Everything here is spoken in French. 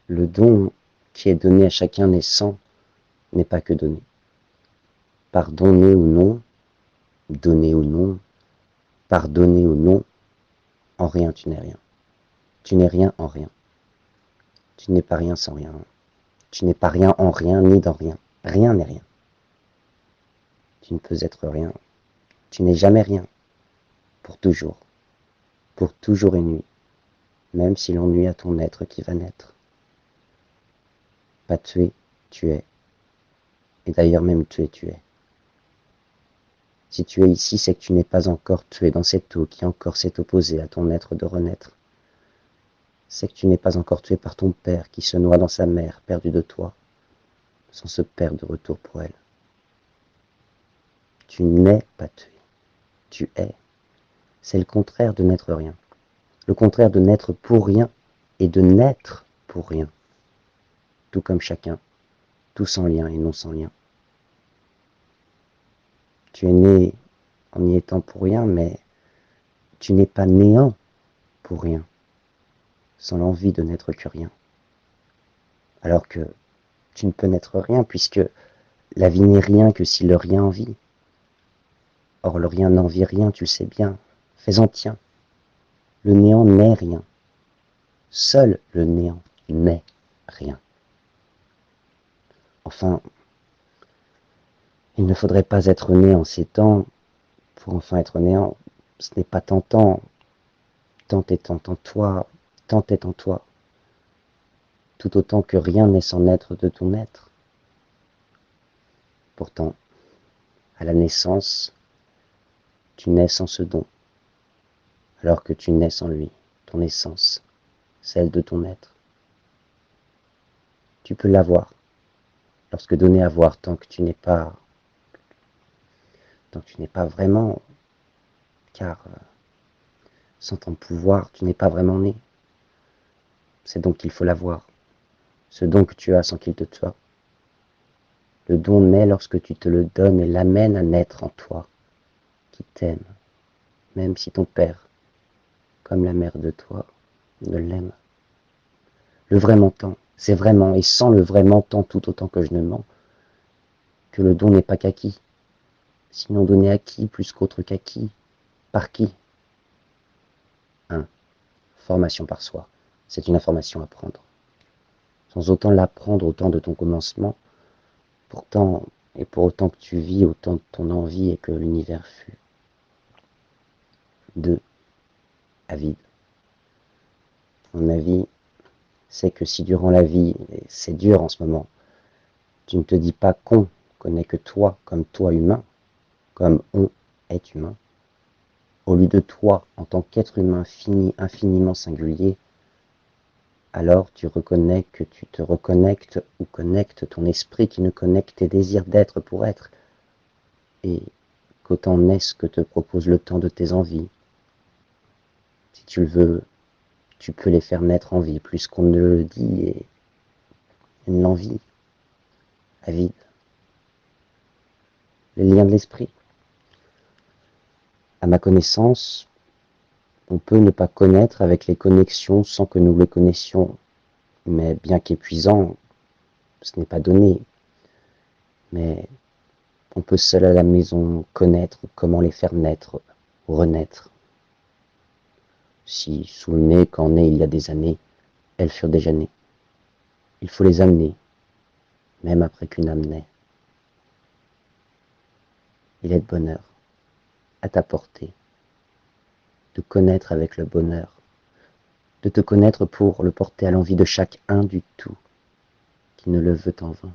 Le don qui est donné à chacun naissant n'est pas que donné. Pardonner ou non, donner ou non, pardonner ou non, en rien tu n'es rien. Tu n'es rien en rien. Tu n'es pas rien sans rien. Tu n'es pas rien en rien ni dans rien. Rien n'est rien. Tu ne peux être rien. Tu n'es jamais rien. Pour toujours. Pour toujours et nuit. Même si l'on nuit à ton être qui va naître. Pas tuer, tu es. Et d'ailleurs même tuer, tu es. Si tu es ici, c'est que tu n'es pas encore tué dans cette eau qui encore s'est opposée à ton être de renaître. C'est que tu n'es pas encore tué par ton père qui se noie dans sa mère, perdu de toi, sans se perdre de retour pour elle. Tu n'es pas tué, tu es. C'est le contraire de n'être rien. Le contraire de n'être pour rien et de n'être pour rien. Tout comme chacun, tout sans lien et non sans lien. Tu es né en y étant pour rien, mais tu n'es pas néant pour rien, sans l'envie de n'être que rien. Alors que tu ne peux n'être rien, puisque la vie n'est rien que si le rien en vit. Or le rien n'en vit rien, tu le sais bien. Fais-en tien. Le néant n'est rien. Seul le néant n'est rien. Enfin, il ne faudrait pas être né en ces temps pour enfin être néant. Ce n'est pas tentant. Tant est en toi, tant est en toi. Tout autant que rien n'est sans être de ton être. Pourtant, à la naissance, tu nais sans ce don, alors que tu nais sans lui, ton essence, celle de ton être. Tu peux l'avoir, lorsque donné à voir, tant que tu n'es pas vraiment, car sans ton pouvoir, tu n'es pas vraiment né. C'est donc qu'il faut l'avoir, ce don que tu as sans qu'il te soit. Le don naît lorsque tu te le donnes et l'amènes à naître en toi, qui t'aime, même si ton père, comme la mère de toi, ne l'aime. Le vrai mentant, c'est vraiment, et sans le vrai mentant tout autant que je ne mens, que le don n'est pas qu'acquis. Sinon donné à qui plus qu'autre qu'acquis? Par qui? 1. Formation par soi. C'est une information à prendre. Sans autant l'apprendre au temps de ton commencement, pourtant, et pour autant que tu vis, autant de ton envie et que l'univers fut. 2. Avide. Mon avis, c'est que si durant la vie, et c'est dur en ce moment, tu ne te dis pas qu'on connaît que toi, comme toi humain, comme on est humain, au lieu de toi en tant qu'être humain fini, infiniment singulier, alors tu reconnais que tu te reconnectes ou connectes ton esprit qui ne connecte tes désirs d'être pour être, et qu'autant n'est ce que te propose le temps de tes envies. Si tu le veux, tu peux les faire naître en vie, plus qu'on ne le dit, et l'envie, avide. Les liens de l'esprit. À ma connaissance, on peut ne pas connaître avec les connexions sans que nous les connaissions, mais bien qu'épuisant, ce n'est pas donné. Mais on peut seul à la maison connaître comment les faire naître, renaître. Si sous le nez qu'en est il y a des années, elles furent déjà nées. Il faut les amener, même après qu'une âme naît. Il est de bonheur, à ta portée, de connaître avec le bonheur, de te connaître pour le porter à l'envie de chaque un du tout, qui ne le veut en vain.